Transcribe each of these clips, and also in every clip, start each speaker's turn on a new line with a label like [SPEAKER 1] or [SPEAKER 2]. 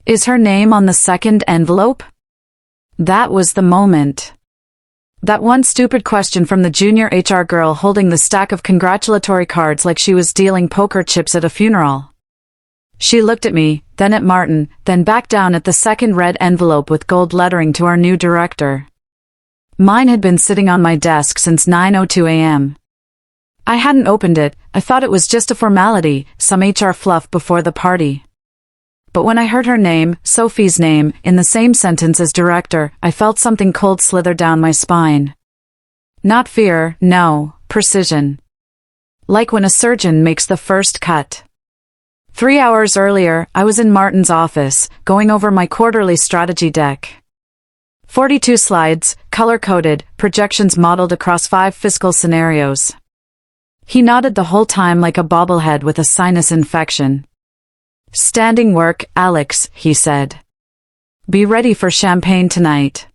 [SPEAKER 1] Is her name on the second envelope? That was the moment. That one stupid question from the junior HR girl holding the stack of congratulatory cards like she was dealing poker chips at a funeral. She looked at me, then at Martin, then back down at the second red envelope with gold lettering to our new director. Mine had been sitting on my desk since 9:02 a.m. I hadn't opened it. I thought it was just a formality, some HR fluff before the party. But when I heard her name, Sophie's name, in the same sentence as director, I felt something cold slither down my spine. Not fear, no, precision. Like when a surgeon makes the first cut. 3 hours earlier, I was in Martin's office, going over my quarterly strategy deck. 42 slides, color-coded, projections modeled across 5 fiscal scenarios. He nodded the whole time like a bobblehead with a sinus infection. Standing work, Alex, he said. Be ready for champagne tonight.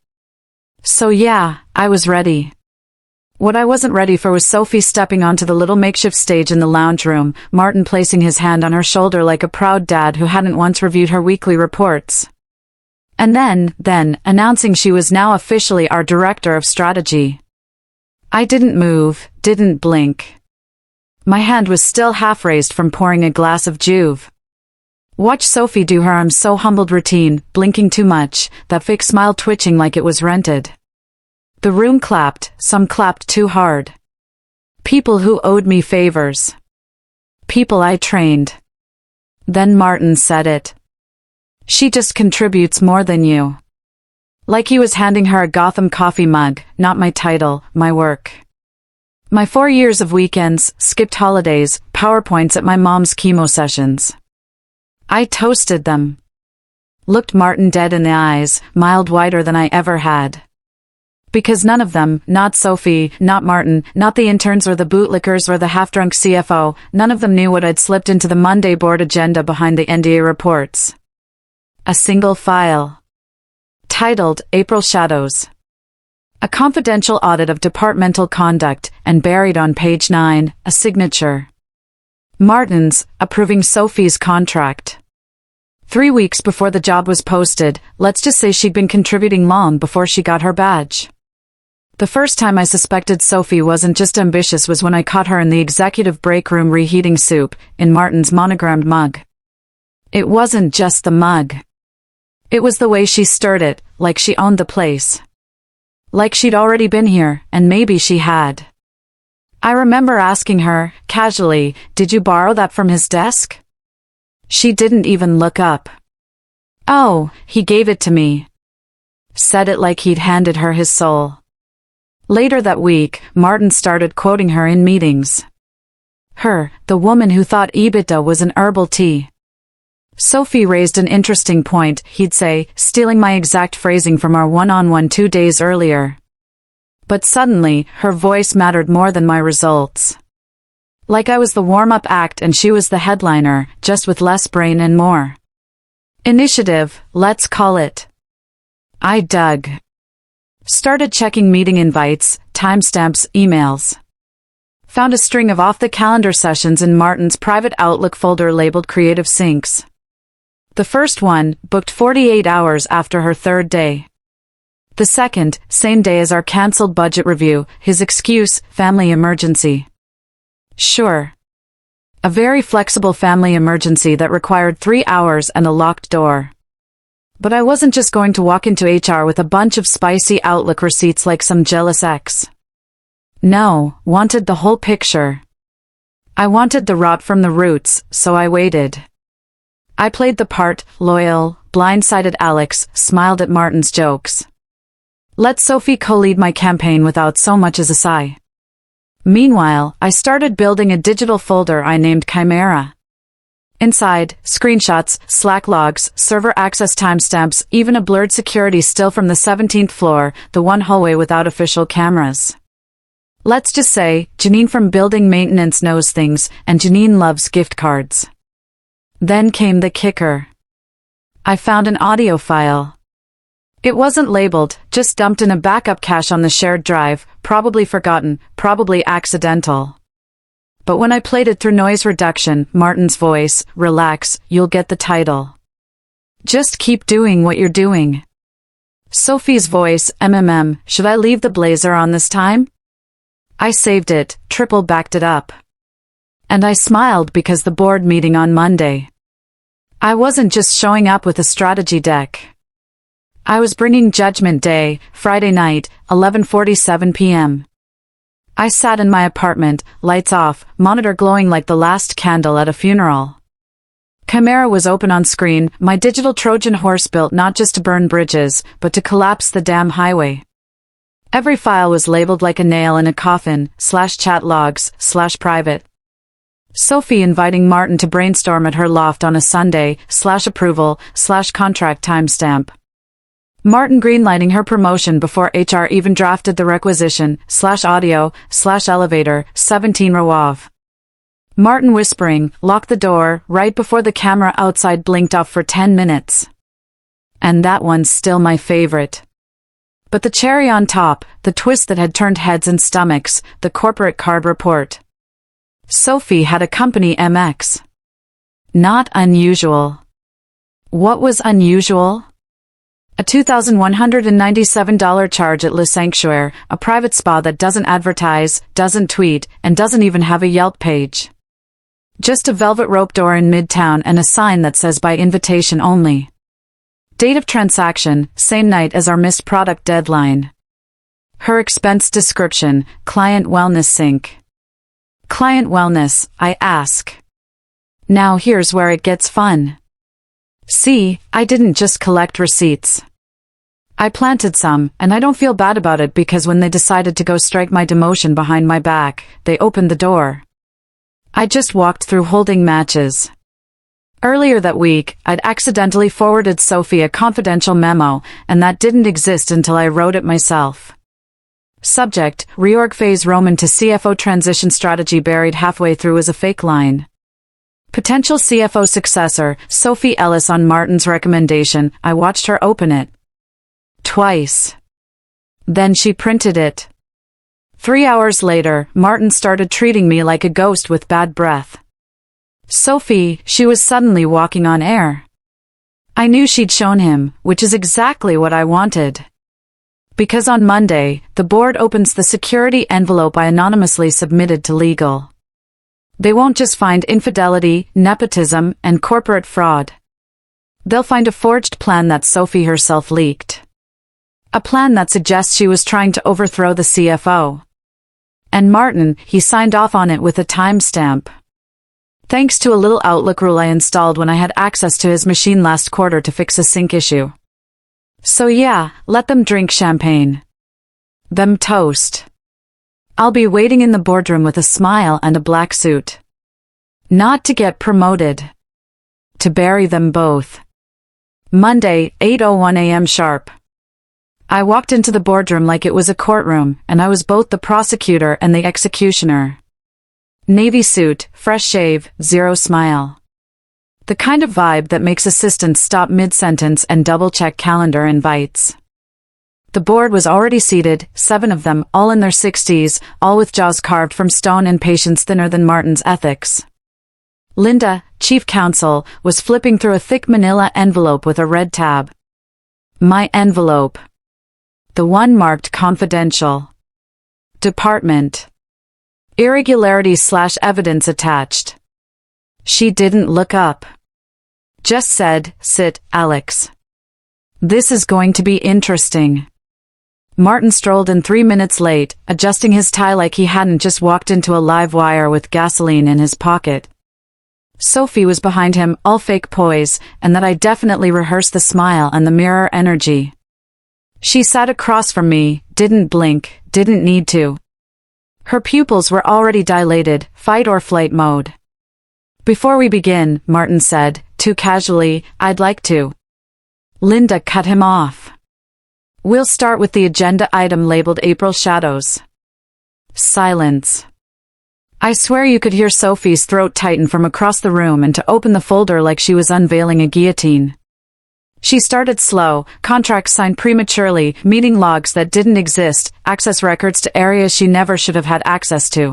[SPEAKER 1] So yeah, I was ready. What I wasn't ready for was Sophie stepping onto the little makeshift stage in the lounge room, Martin placing his hand on her shoulder like a proud dad who hadn't once reviewed her weekly reports. And then, announcing she was now officially our director of strategy. I didn't move, didn't blink. My hand was still half raised from pouring a glass of Juve. Watch Sophie do her I'm so humbled routine, blinking too much, that fake smile twitching like it was rented. The room clapped, some clapped too hard. People who owed me favors. People I trained. Then Martin said it. She just contributes more than you. Like he was handing her a Gotham coffee mug, not my title, my work. My 4 years of weekends, skipped holidays, PowerPoints at my mom's chemo sessions. I toasted them. Looked Martin dead in the eyes, miled wider than I ever had. Because none of them, not Sophie, not Martin, not the interns or the bootlickers or the half-drunk CFO, none of them knew what I'd slipped into the Monday board agenda behind the NDA reports. A single file. Titled, April Shadows. A confidential audit of departmental conduct, and buried on page 9, a signature. Martin's, approving Sophie's contract. 3 weeks before the job was posted, let's just say she'd been contributing long before she got her badge. The first time I suspected Sophie wasn't just ambitious was when I caught her in the executive break room reheating soup, in Martin's monogrammed mug. It wasn't just the mug. It was the way she stirred it, like she owned the place. Like she'd already been here, and maybe she had. I remember asking her, casually, did you borrow that from his desk? She didn't even look up. Oh, he gave it to me. Said it like he'd handed her his soul. Later that week, Martin started quoting her in meetings. Her, the woman who thought AITA was an herbal tea. Sophie raised an interesting point, he'd say, stealing my exact phrasing from our one-on-one 2 days earlier. But suddenly, her voice mattered more than my results. Like I was the warm-up act and she was the headliner, just with less brain and more initiative, let's call it. I dug. Started checking meeting invites, timestamps, emails. Found a string of off-the-calendar sessions in Martin's private Outlook folder labeled Creative Syncs. The first one, booked 48 hours after her 3rd day. The second, same day as our cancelled budget review, his excuse, family emergency. Sure. A very flexible family emergency that required 3 hours and a locked door. But I wasn't just going to walk into HR with a bunch of spicy Outlook receipts like some jealous ex. No, wanted the whole picture. I wanted the rot from the roots, so I waited. I played the part, loyal, blindsided Alex, smiled at Martin's jokes. Let Sophie co-lead my campaign without so much as a sigh. Meanwhile, I started building a digital folder I named Chimera. Inside, screenshots, Slack logs, server access timestamps, even a blurred security still from the 17th floor, the one hallway without official cameras. Let's just say, Janine from building maintenance knows things, and Janine loves gift cards. Then came the kicker. I found an audio file. It wasn't labeled, just dumped in a backup cache on the shared drive, probably forgotten, probably accidental. But when I played it through noise reduction, Martin's voice, relax, you'll get the title. Just keep doing what you're doing. Sophie's voice, should I leave the blazer on this time? I saved it, triple backed it up. And I smiled because the board meeting on Monday. I wasn't just showing up with a strategy deck. I was bringing Judgment Day, Friday night, 11:47 p.m. I sat in my apartment, lights off, monitor glowing like the last candle at a funeral. Camera was open on screen, my digital Trojan horse built not just to burn bridges, but to collapse the damn highway. Every file was labeled like a nail in a coffin, /chat logs, /private. Sophie inviting Martin to brainstorm at her loft on a Sunday, /approval, /contract timestamp. Martin greenlighting her promotion before HR even drafted the requisition, /audio, /elevator, 17 Rawav. Martin whispering, lock the door, right before the camera outside blinked off for 10 minutes. And that one's still my favorite. But the cherry on top, the twist that had turned heads and stomachs, the corporate card report. Sophie had a company MX. Not unusual. What was unusual? A $2,197 charge at Le Sanctuaire, a private spa that doesn't advertise, doesn't tweet, and doesn't even have a Yelp page. Just a velvet rope door in Midtown and a sign that says by invitation only. Date of transaction, same night as our missed product deadline. Her expense description, client wellness sync. Client wellness, I ask. Now here's where it gets fun. See, I didn't just collect receipts. I planted some, and I don't feel bad about it because when they decided to go strike my demotion behind my back, they opened the door. I just walked through holding matches. Earlier that week, I'd accidentally forwarded Sophie a confidential memo, and that didn't exist until I wrote it myself. Subject, reorg phase Roman to CFO transition strategy buried halfway through as a fake line. Potential CFO successor, Sophie Ellis on Martin's recommendation, I watched her open it. Twice. Then she printed it. 3 hours later, Martin started treating me like a ghost with bad breath. Sophie, she was suddenly walking on air. I knew she'd shown him, which is exactly what I wanted. Because on Monday, the board opens the security envelope I anonymously submitted to legal. They won't just find infidelity, nepotism, and corporate fraud. They'll find a forged plan that Sophie herself leaked. A plan that suggests she was trying to overthrow the CFO. And Martin, he signed off on it with a timestamp. Thanks to a little Outlook rule I installed when I had access to his machine last quarter to fix a sync issue. So yeah, let them drink champagne. Them toast. I'll be waiting in the boardroom with a smile and a black suit. Not to get promoted. To bury them both. Monday, 8:01 a.m. sharp. I walked into the boardroom like it was a courtroom, and I was both the prosecutor and the executioner. Navy suit, fresh shave, zero smile. The kind of vibe that makes assistants stop mid-sentence and double-check calendar invites. The board was already seated, 7 of them, all in their 60s, all with jaws carved from stone and patience thinner than Martin's ethics. Linda, chief counsel, was flipping through a thick manila envelope with a red tab. My envelope. The one marked confidential. Department. Irregularities/evidence attached. She didn't look up. Just said, sit, Alex. This is going to be interesting. Martin strolled in 3 minutes late, adjusting his tie like he hadn't just walked into a live wire with gasoline in his pocket. Sophie was behind him, all fake poise, and that I definitely rehearsed the smile and the mirror energy. She sat across from me, didn't blink, didn't need to. Her pupils were already dilated, fight or flight mode. Before we begin, Martin said, too casually, I'd like to. Linda cut him off. We'll start with the agenda item labeled April Shadows. Silence. I swear you could hear Sophie's throat tighten from across the room and to open the folder like she was unveiling a guillotine. She started slow, contracts signed prematurely, meeting logs that didn't exist, access records to areas she never should have had access to.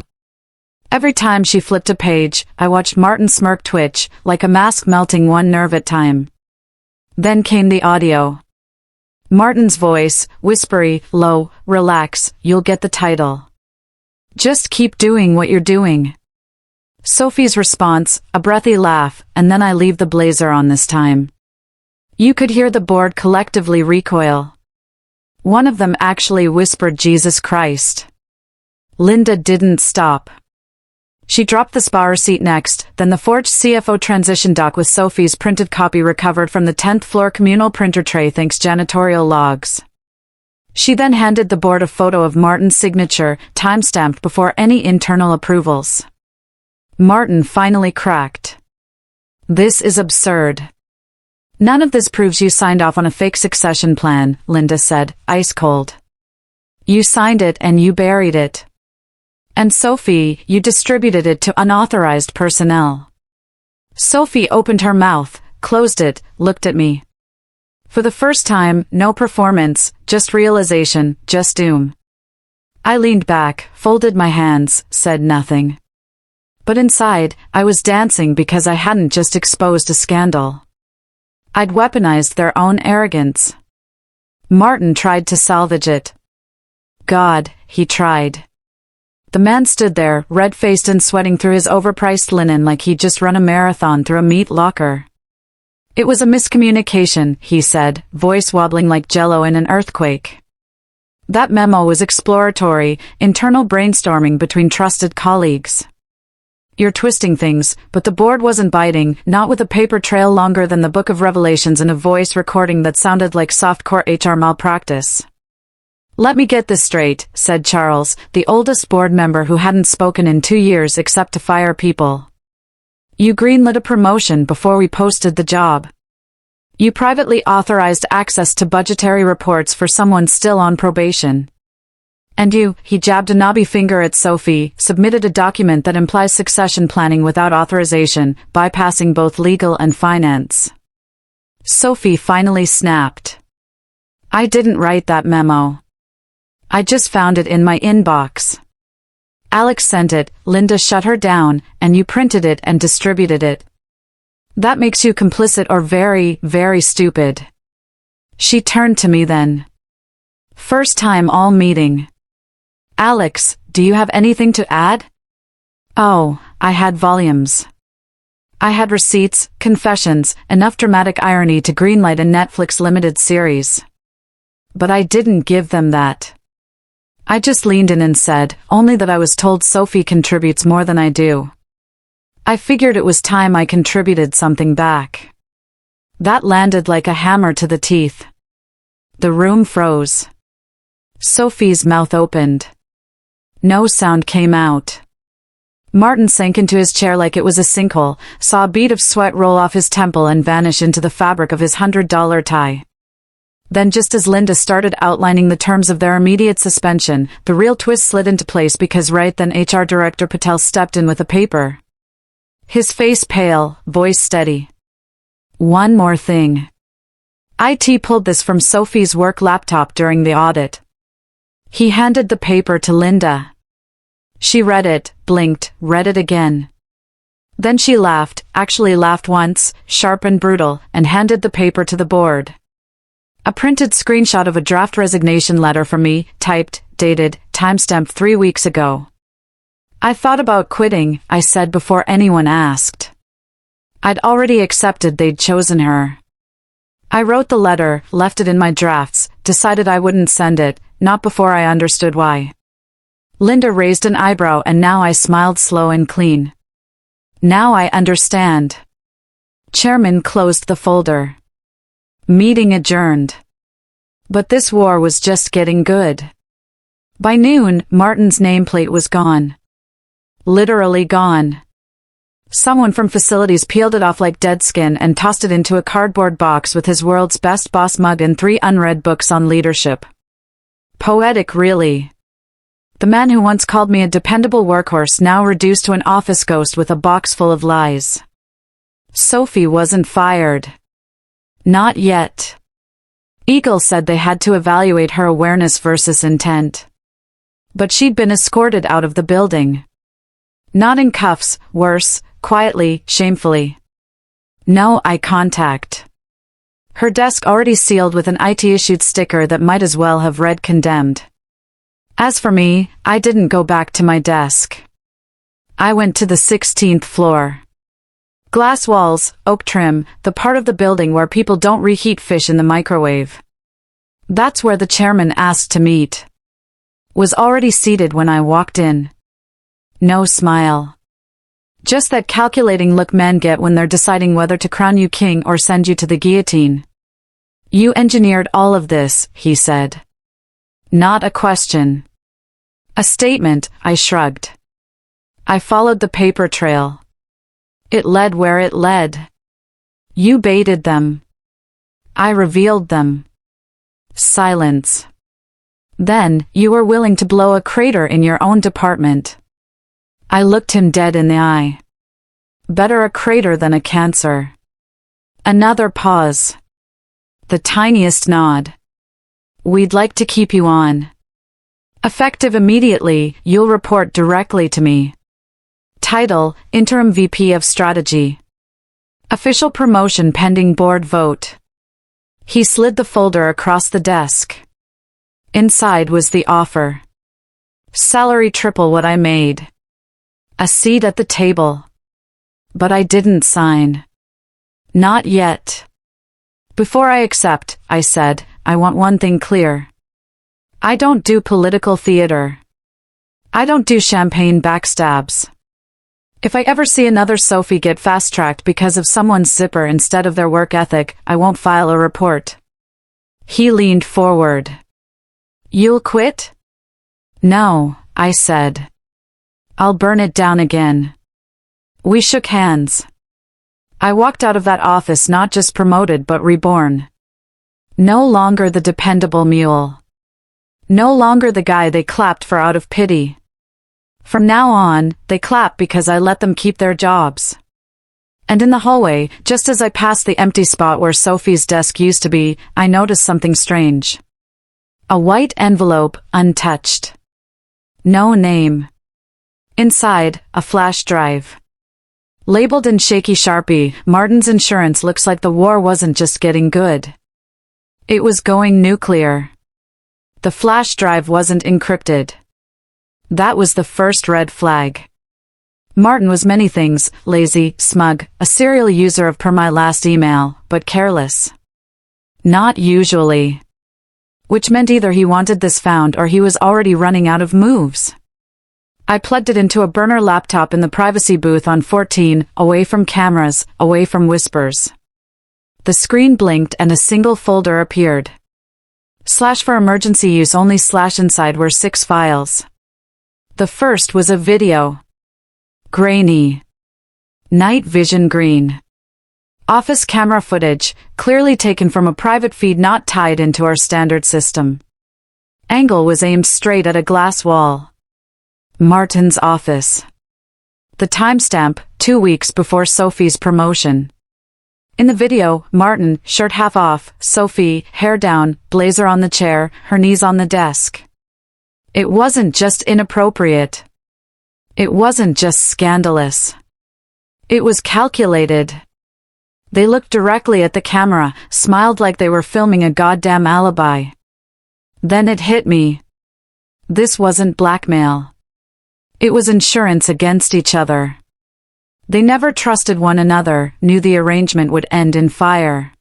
[SPEAKER 1] Every time she flipped a page, I watched Martin's smirk twitch, like a mask melting one nerve at a time. Then came the audio. Martin's voice, whispery, low, relax, you'll get the title. Just keep doing what you're doing. Sophie's response, a breathy laugh, and then I leave the blazer on this time. You could hear the board collectively recoil. One of them actually whispered Jesus Christ. Linda didn't stop. She dropped the spa receipt next, then the forged CFO transition doc with Sophie's printed copy recovered from the 10th floor communal printer tray thanks janitorial logs. She then handed the board a photo of Martin's signature, time-stamped before any internal approvals. Martin finally cracked. This is absurd. None of this proves you signed off on a fake succession plan, Linda said, ice cold. You signed it and you buried it. And Sophie, you distributed it to unauthorized personnel. Sophie opened her mouth, closed it, looked at me. For the first time, no performance, just realization, just doom. I leaned back, folded my hands, said nothing. But inside, I was dancing because I hadn't just exposed a scandal. I'd weaponized their own arrogance. Martin tried to salvage it. God, he tried. The man stood there, red-faced and sweating through his overpriced linen like he'd just run a marathon through a meat locker. It was a miscommunication, he said, voice wobbling like jello in an earthquake. That memo was exploratory, internal brainstorming between trusted colleagues. You're twisting things, but the board wasn't biting, not with a paper trail longer than the Book of Revelations and a voice recording that sounded like softcore HR malpractice. Let me get this straight, said Charles, the oldest board member who hadn't spoken in 2 years except to fire people. You greenlit a promotion before we posted the job. You privately authorized access to budgetary reports for someone still on probation. And you, he jabbed a knobby finger at Sophie, submitted a document that implies succession planning without authorization, bypassing both legal and finance. Sophie finally snapped. I didn't write that memo. I just found it in my inbox. Alex sent it, Linda shut her down, and you printed it and distributed it. That makes you complicit or very, very stupid. She turned to me then. First time all meeting. Alex, do you have anything to add? Oh, I had volumes. I had receipts, confessions, enough dramatic irony to greenlight a Netflix limited series. But I didn't give them that. I just leaned in and said, only that I was told Sophie contributes more than I do. I figured it was time I contributed something back. That landed like a hammer to the teeth. The room froze. Sophie's mouth opened. No sound came out. Martin sank into his chair like it was a sinkhole, saw a bead of sweat roll off his temple and vanish into the fabric of his $100 tie. Then just as Linda started outlining the terms of their immediate suspension, the real twist slid into place because right then HR Director Patel stepped in with a paper. His face pale, voice steady. One more thing. IT pulled this from Sophie's work laptop during the audit. He handed the paper to Linda. She read it, blinked, read it again. Then she laughed, actually laughed once, sharp and brutal, and handed the paper to the board. A printed screenshot of a draft resignation letter from me, typed, dated, timestamped 3 weeks ago. I thought about quitting, I said before anyone asked. I'd already accepted they'd chosen her. I wrote the letter, left it in my drafts, decided I wouldn't send it, not before I understood why. Linda raised an eyebrow and now I smiled slow and clean. Now I understand. Chairman closed the folder. Meeting adjourned. But this war was just getting good. By noon, Martin's nameplate was gone. Literally gone. Someone from facilities peeled it off like dead skin and tossed it into a cardboard box with his world's best boss mug and 3 unread books on leadership. Poetic, really. The man who once called me a dependable workhorse now reduced to an office ghost with a box full of lies. Sophie wasn't fired. Not yet. Eagle said they had to evaluate her awareness versus intent. But she'd been escorted out of the building. Not in cuffs, worse, quietly, shamefully. No eye contact. Her desk already sealed with an IT-issued sticker that might as well have read condemned. As for me, I didn't go back to my desk. I went to the 16th floor. Glass walls, oak trim, the part of the building where people don't reheat fish in the microwave. That's where the chairman asked to meet. Was already seated when I walked in. No smile. Just that calculating look men get when they're deciding whether to crown you king or send you to the guillotine. You engineered all of this, he said. Not a question. A statement, I shrugged. I followed the paper trail. It led where it led. You baited them. I revealed them. Silence. Then, you were willing to blow a crater in your own department. I looked him dead in the eye. Better a crater than a cancer. Another pause. The tiniest nod. We'd like to keep you on. Effective immediately, you'll report directly to me. Title, Interim VP of Strategy. Official promotion pending board vote. He slid the folder across the desk. Inside was the offer. Salary triple what I made. A seat at the table. But I didn't sign. Not yet. Before I accept, I said, I want one thing clear. I don't do political theater. I don't do champagne backstabs. If I ever see another Sophie get fast-tracked because of someone's zipper instead of their work ethic, I won't file a report. He leaned forward. You'll quit? No, I said. I'll burn it down again. We shook hands. I walked out of that office not just promoted but reborn. No longer the dependable mule. No longer the guy they clapped for out of pity. From now on, they clap because I let them keep their jobs. And in the hallway, just as I passed the empty spot where Sophie's desk used to be, I noticed something strange. A white envelope, untouched. No name. Inside, a flash drive. Labeled in shaky Sharpie, Martin's insurance looks like the war wasn't just getting good. It was going nuclear. The flash drive wasn't encrypted. That was the first red flag. Martin was many things, lazy, smug, a serial user of per my last email, but careless. Not usually. Which meant either he wanted this found or he was already running out of moves. I plugged it into a burner laptop in the privacy booth on 14, away from cameras, away from whispers. The screen blinked and a single folder appeared. / for emergency use only / inside were 6 files. The first was a video. Grainy. Night vision green. Office camera footage, clearly taken from a private feed not tied into our standard system. Angle was aimed straight at a glass wall. Martin's office. The timestamp, 2 weeks before Sophie's promotion. In the video, Martin, shirt half off, Sophie, hair down, blazer on the chair, her knees on the desk. It wasn't just inappropriate. It wasn't just scandalous. It was calculated. They looked directly at the camera, smiled like they were filming a goddamn alibi. Then it hit me. This wasn't blackmail. It was insurance against each other. They never trusted one another, knew the arrangement would end in fire.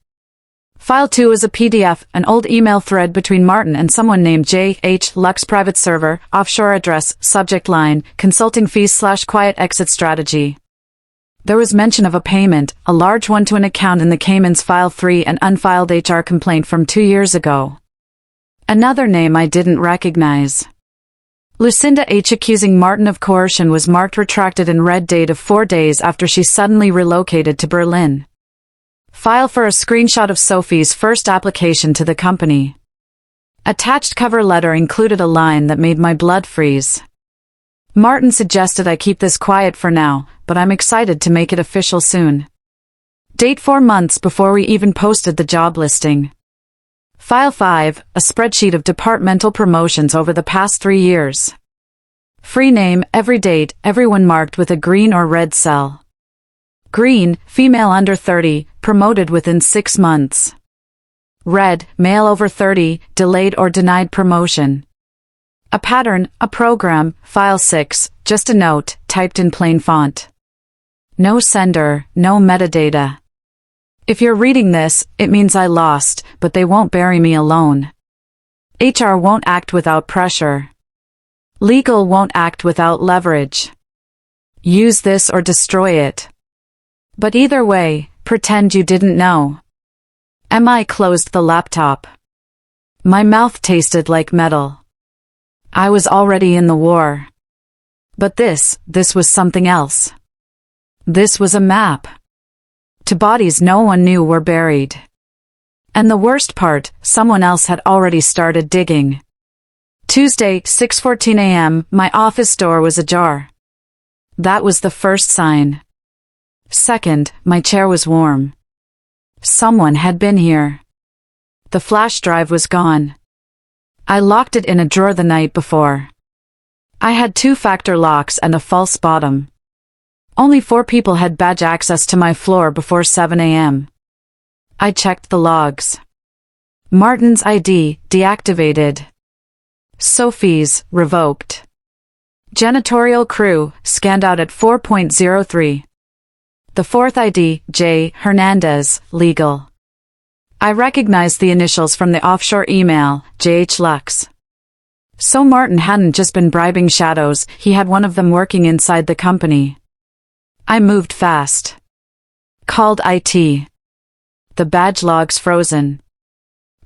[SPEAKER 1] File 2 is a PDF, an old email thread between Martin and someone named J.H. Lux private server, offshore address, subject line, consulting fees / quiet exit strategy. There was mention of a payment, a large one to an account in the Caymans. File 3, an unfiled HR complaint from 2 years ago. Another name I didn't recognize. Lucinda H. accusing Martin of coercion was marked retracted and read date of 4 days after she suddenly relocated to Berlin. File for a screenshot of Sophie's first application to the company. Attached cover letter included a line that made my blood freeze. Martin suggested I keep this quiet for now, but I'm excited to make it official soon. Date 4 months before we even posted the job listing. File 5, a spreadsheet of departmental promotions over the past 3 years. Free name, every date, everyone marked with a green or red cell. Green, female under 30, promoted within 6 months. Red, male over 30, delayed or denied promotion. A pattern, a program, file 6, just a note, typed in plain font. No sender, no metadata. If you're reading this, it means I lost, but they won't bury me alone. HR won't act without pressure. Legal won't act without leverage. Use this or destroy it. But either way, pretend you didn't know. I closed the laptop. My mouth tasted like metal. I was already in the war. But this was something else. This was a map. To bodies no one knew were buried. And the worst part, someone else had already started digging. Tuesday, 6:14 a.m., my office door was ajar. That was the first sign. Second, my chair was warm. Someone had been here. The flash drive was gone. I locked it in a drawer the night before. I had 2-factor locks and a false bottom. Only 4 people had badge access to my floor before 7 a.m. I checked the logs. Martin's ID, deactivated. Sophie's, revoked. Janitorial crew, scanned out at 4.03. The 4th ID, J. Hernandez, legal. I recognized the initials from the offshore email, JH Lux. So Martin hadn't just been bribing shadows, he had one of them working inside the company. I moved fast. Called IT. The badge logs frozen.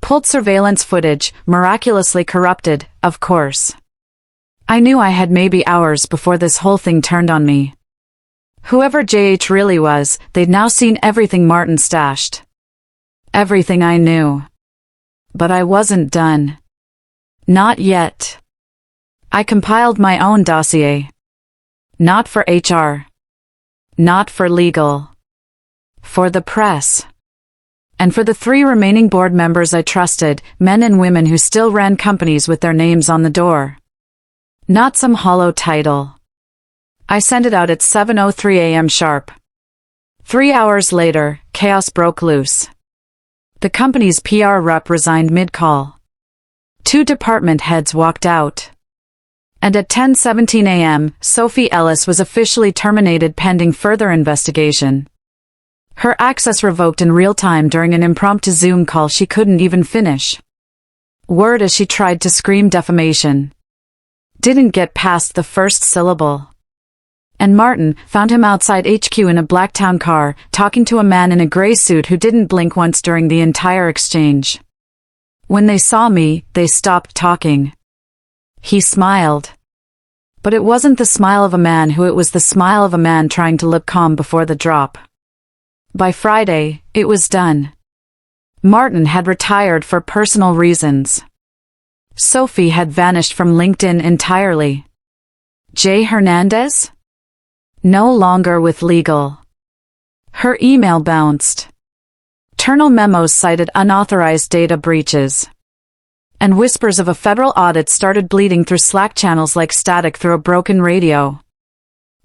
[SPEAKER 1] Pulled surveillance footage, miraculously corrupted, of course. I knew I had maybe hours before this whole thing turned on me. Whoever JH really was, they'd now seen everything Martin stashed. Everything I knew. But I wasn't done. Not yet. I compiled my own dossier. Not for HR. Not for legal. For the press. And for the 3 remaining board members I trusted, men and women who still ran companies with their names on the door. Not some hollow title. I sent it out at 7:03 a.m. sharp. 3 hours later, chaos broke loose. The company's PR rep resigned mid-call. 2 department heads walked out. And at 10:17 a.m., Sophie Ellis was officially terminated pending further investigation. Her access revoked in real time during an impromptu Zoom call she couldn't even finish. Word as she tried to scream defamation. Didn't get past the first syllable. And Martin found him outside HQ in a Blacktown car, talking to a man in a gray suit who didn't blink once during the entire exchange. When they saw me, they stopped talking. He smiled. But it wasn't the smile of a man who, it was the smile of a man trying to look calm before the drop. By Friday, it was done. Martin had retired for personal reasons. Sophie had vanished from LinkedIn entirely. J. Hernandez? No longer with legal. Her email bounced. Internal memos cited unauthorized data breaches. And whispers of a federal audit started bleeding through Slack channels like static through a broken radio.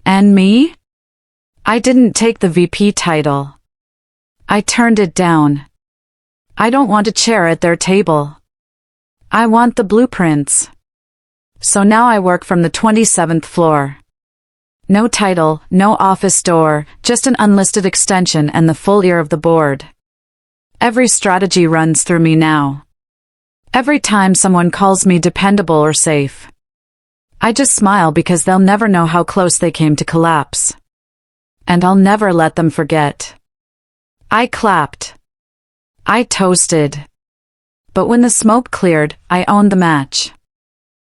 [SPEAKER 1] And me? I didn't take the VP title. I turned it down. I don't want a chair at their table. I want the blueprints. So now I work from the 27th floor. No title, no office door, just an unlisted extension and the full ear of the board. Every strategy runs through me now. Every time someone calls me dependable or safe. I just smile because they'll never know how close they came to collapse. And I'll never let them forget. I clapped. I toasted. But when the smoke cleared, I owned the match.